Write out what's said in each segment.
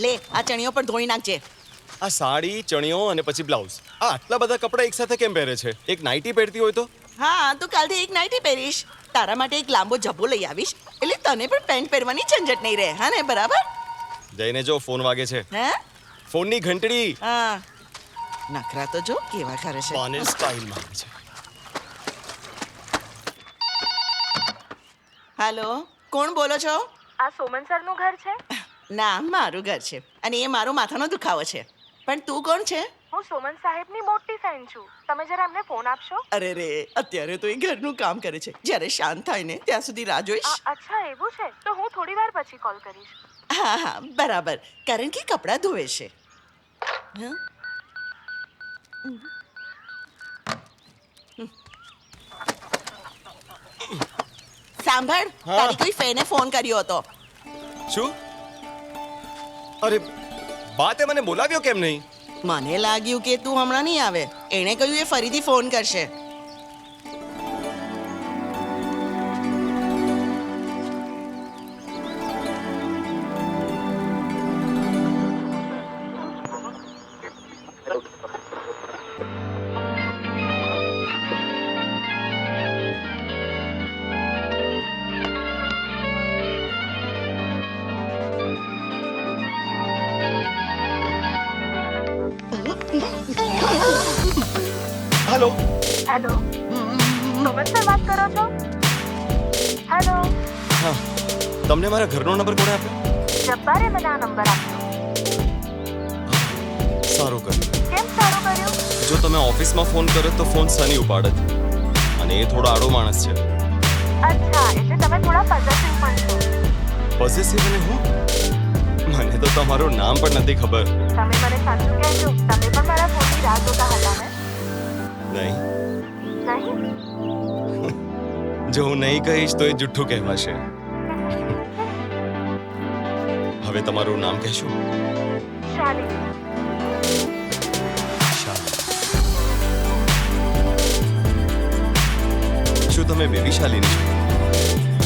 લે આ ચણિયો પણ ધોઈ નાખજે. આ સાડી, ચણિયો અને પછી બ્લાઉઝ, આ આટલા બધા કપડાં એક સાથે કેમ પહેરે છે? એક નાઇટી પહેરતી હોય તો? હા તો કાલથી એક નાઇટી પહેરીશ. તારા માટે એક લાંબો જબ્બો લઈ આવીશ, એટલે તને પણ પેન્ટ પહેરવાની ઝંઝટ નહીં રહે. હા ને, બરાબર? જઈને જો ફોન વાગે છે. હે? ફોનની ઘંટડી. હા, નખરા તો જો કેવા કરે છે. પાને સ્ટાઇલ મારે છે. હાલો, કોણ બોલો છો? આ સોમન સરનું ઘર છે? ના, મારું ઘર છે અને એ મારો માથાનો દુખાવો છે. પણ તું કોણ છે? હું સોમન સાહેબની મોટી ફેન છું. તમે જરા એમને ફોન આપશો? અરે રે, અત્યારે તો એ ઘરનું કામ કરે છે. જ્યારે શાંત થાય ને ત્યાં સુધી રાહ જોઈશ. અચ્છા એવું છે, તો હું થોડી વાર પછી કોલ કરીશ. હા હા, બરાબર, કારણ કે કપડાં ધોવે છે. હં? સાંભળ, હા. તારી કોઈ ફેને ફોન કર્યો હતો. શું? અરે બાતે મને બોલાવ્યો કેમ નહીં? મને લાગ્યું કે તું હમણાં નહીં આવે. એણે કહ્યું એ ફરીથી ફોન કરશે. હાલો. હેલો, સોમન સર વાત કરો છો? હેલો, હા, તમને મારા ઘરનો નંબર કોણે આપ્યો? જબ્બારે મને આ નંબર આપ્યો. સારું કર્યું. કેમ સારું કર્યું? જો તમે ઓફિસમાં ફોન કર્યો તો ફોન સની ઉપાડત, અને એ થોડો આડો માણસ છે. અચ્છા, એટલે તમે થોડા પોઝેસિવ પણ છો. પોઝેસિવ અને હું? મને તો તમારું નામ પણ નથી ખબર. તમે મને સાચું કહેજો, તમે પણ મારા ફોનની રાહ જોતા હતા ને? નહીં, નહીં? જો હું નહીં કહીશ તો એ જુઠ્ઠું કહેવાશે. હવે તમારું નામ કહેશો? શાલિની. શું તમે બેબી શાલિની છો?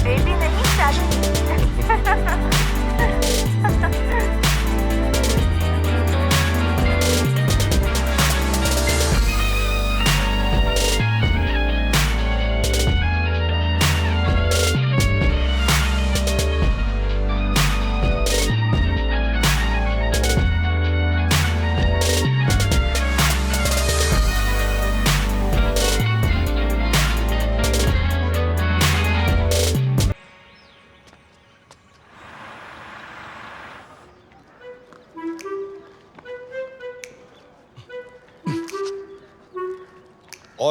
બેબી નહીં, શાલિની.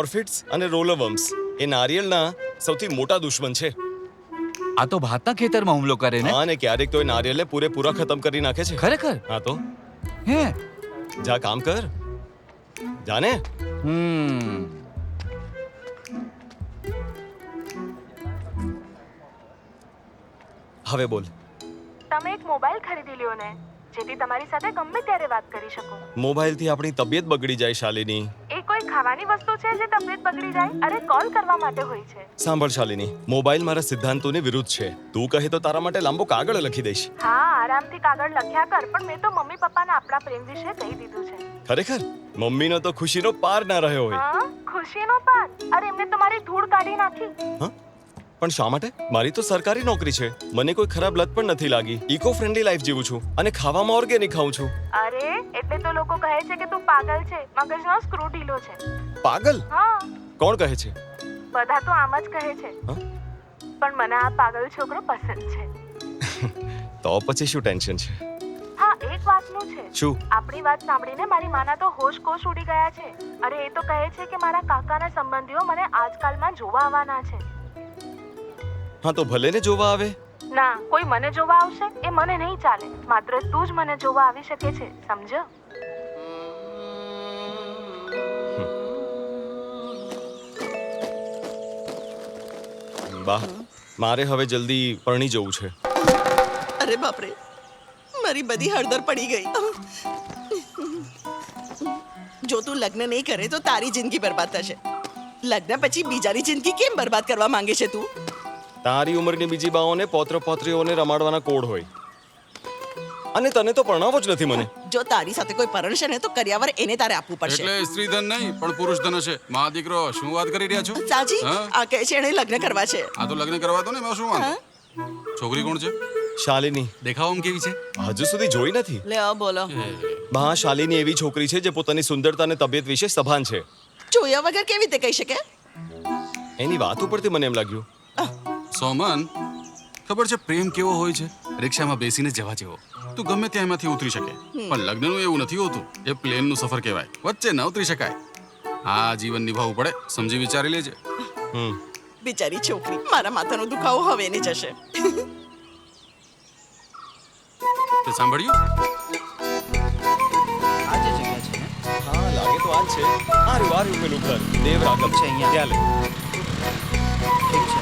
ઓર્ફિડ્સ અને રોલરવર્મ્સ એ નારિયેળના સૌથી મોટા દુશ્મન છે. આ તો ભાતના ખેતરમાં હુમલો કરે ને? હા, અને ક્યારેક તો એ નારિયેળને પૂરેપૂરા ખતમ કરી નાખે છે. ખરેખર? હા તો હે? જા કામ કર, જાને. હવે બોલ. તમે એક મોબાઈલ ખરીદી લ્યો ને, જેથી તમારી સાથે ગમે ત્યારે વાત કરી શકો. મોબાઈલથી આપણી તબિયત બગડી જાય શાલિની. એ કોઈ ખાવાની વસ્તુ છે જે તબિયત બગડી જાય? અરે કોલ કરવા માટે હોય છે. સાંભળ શાલિની, મોબાઈલ મારા સિદ્ધાંતોની વિરુદ્ધ છે. તું કહે તો તારા માટે લાંબો કાગળ લખી દઈશ. હા, આરામથી કાગળ લખ્યા કર, પણ મેં તો મમ્મી પપ્પાને આપણા પ્રેમ વિશે કહી દીધું છે. ખરેખર? મમ્મીનો તો ખુશીનો પાર ના રહ્યો હોય. હા, ખુશીનો પાર? અરે એમને તમારી ધૂળ કાઢી નાખી. હા, પણ શા માટે? મારી તો સરકારી નોકરી છે. મને કોઈ ખરાબ લત પણ નથી લાગી. ઇકો ફ્રેન્ડલી લાઈફ જીવું છું અને ખાવામાં ઓર્ગેનિક ખાઉં છું. અરે એટલે તો લોકો કહે છે કે તું પાગલ છે, મગજનો સ્ક્રૂ ઢીલો છે. પાગલ? હા, કોણ કહે છે? બધા તો આમ જ કહે છે. હા? પણ મને આ પાગલ છોકરો પસંદ છે. તો પછી શું ટેન્શન છે? હા, એક વાતનું છે. શું? આપણી વાત સાંભળીને મારી માના તો હોશ કોશ ઉડી ગયા છે. અરે એ તો કહે છે કે મારા કાકાના સંબંધીઓ મને આજકાલમાં જોવા આવવાના છે. હા તો ભલે ને જોવા આવે. ના, કોઈ મને જોવા આવશે એ મને નહીં ચાલે. માત્ર તું જ મને જોવા આવી શકે છે, સમજો? વાહ, મારે હવે જલ્દી પરણી જવું છે. અરે બાપરે, મારી બધી હળદર પડી ગઈ. જો તું લગ્ન નહીં કરે તો તારી જિંદગી બરબાદ થશે. લગ્ન પછી બીજાની જિંદગી કેમ બરબાદ કરવા માંગે છે તું? તારી ઉંમરની બીજી બાઓને પૌત્ર પૌત્રીઓને રમાડવાના કોડ હોય. અને તને તો પરણાવો જ નથી મને. જો તારી સાથે કોઈ પરણશે ને તો કરિયાવર એને તારે આપવું પડશે. એટલે સ્ત્રીધન નહીં પણ પુરુષ ધન હશે. મા દીકરો શું વાત કરી રહ્યા છો? સાજી હા? આ કહે છે એને લગ્ન કરવા છે. આ તો લગ્ન કરવા દો ને, એમાં શું વાંધો? છોકરી કોણ છે? શાલિની દેખાવામાં કેવી છે? હજુ સુધી જોઈ નથી. લે આ બોલો. બા શાલિની એવી છોકરી છે જે પોતાની સુંદરતા અને તબિયત વિશે સભાન છે. જોયા વગર કેવી રીતે કહી શકે? એની વાત ઉપરથી મને એમ લાગ્યું. સોમન, ખબર છે પ્રેમ કેવો હોય છે? રિક્ષામાં બેસીને જવા જેવો. તું ગમે ત્યાં એમાંથી ઉતરી શકે, પણ લગ્નનું એવું નથી હોતું. એ પ્લેનનું સફર કહેવાય, વચ્ચે ન ઉતરી શકાય. આ જીવન નિભાવવું પડે, સમજી વિચારી લેજે. હમ બિચારી છોકરી, મારા માથાનો દુખાવો હવે એને જશે. તે સાંભળ્યું? આ જે જગ્યા છે ને હા લાગે તો આ જ છે. આ રહ્યું પેલું ઘર દેવ રાઘવ છે અહીંયા. ત્યાં લે. ઠીક છે.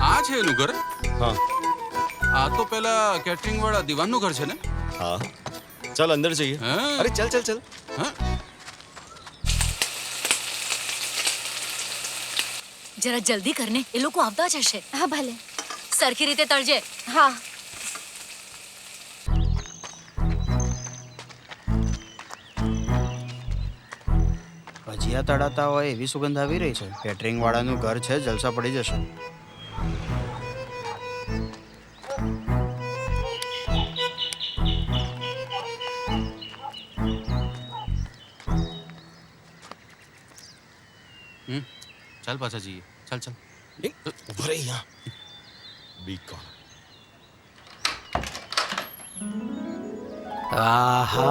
આ છે એનું ઘર? હા આ તો પેલા કેટરિંગ વાળા દિવાનનું ઘર છે ને? હા ચાલ અંદર જઈએ. હા. અરે ચાલ ચાલ ચાલ. હા. જરા જલ્દી કરને, એ લોકો આવતા જ હશે. હા ભલે. સરખી રીતે તળજે. હા. ભજીયા તળાતા હોય એવી સુગંધ આવી રહી છે. કેટરિંગ વાળાનું ઘર છે, જલસા પડી જશે. ચાલ પાછા જઈએ. ચાલ ચાલ. ઉભો રહે અહીંયા. બીક કોણ? આહા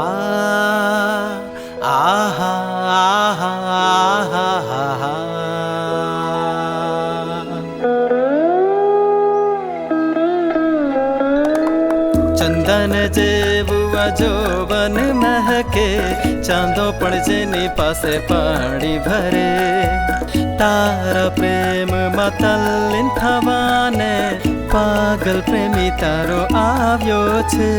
આહા આહા ચંદન જેવું જોબન મહકે, ચાંદો પણ જેની પાસે પાણી ભરે. તારા પ્રેમમાં તલ્લીન થવાને પાગલ પ્રેમી તારો આવ્યો છે.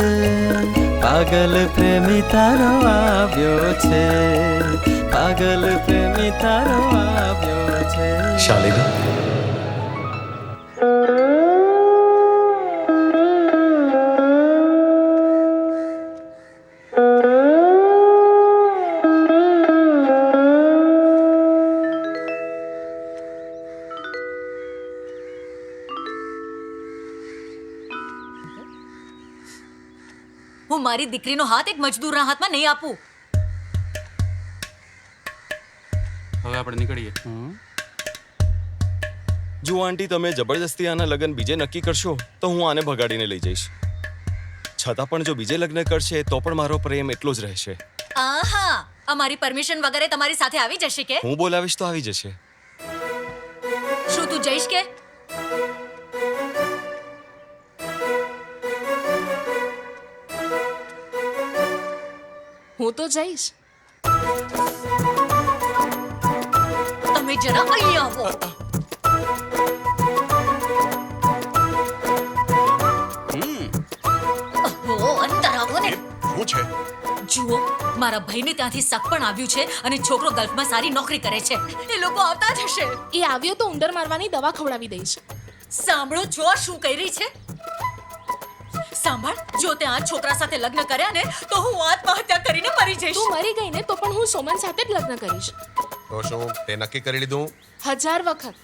પાગલ પ્રેમી તારો આવ્યો છે. પાગલ પ્રેમી તારો આવ્યો છે. શાલિની હું મારી દીકરીનો હાથ એક મજદૂરના હાથમાં નહીં આપું. હવે આપણે નીકળીએ. જો આંટી તમે જબરદસ્તી આના લગ્ન બીજે નક્કી કરશો તો હું આને ભગાડીને લઈ જઈશ. છતાં પણ જો બીજે લગ્ન કરશે તો પણ મારો પ્રેમ એટલો જ રહેશે. આહા, અમારી પરમિશન વગર એ તમારી સાથે આવી જશે કે? હું બોલાવીશ તો આવી જશે. શું તું જઈશ કે? હું તો જઈશ. તમે જરા અહીં આવો. ઓહો, અંદર આવો ને. શું છે? જુઓ, મારા ભાઈને ત્યાંથી શક પણ આવ્યું છે અને છોકરો ગલ્ફમાં સારી નોકરી કરે છે. એ લોકો આવતા જ હશે. એ આવ્યો તો ઉંદર મારવાની દવા ખવડાવી દઈશ. સાંભળો જો આ શું કરી રહી છે. સાંભળ, જો તે આ છોકરા સાથે લગ્ન કર્યા ને તો હું આત્મહત્યા કરીને મરી જઈશ. તું મરી ગઈ ને તો પણ હું સોમન સાથે જ લગ્ન કરીશ. તો શું તે નક્કી કરી લીધું? 1000 વખત.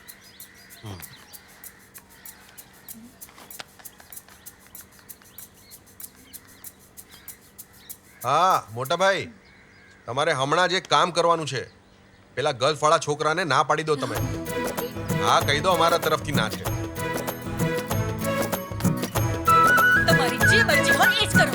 હા મોટા ભાઈ, તમારે હમણાં જ એક કામ કરવાનું છે. પેલા ગલ્ફ વાળા છોકરાને ના પાડી દો તમે. હા કહી દો અમારા તરફથી ના છે. તમારી જે મરજી હોય એ જ કરો.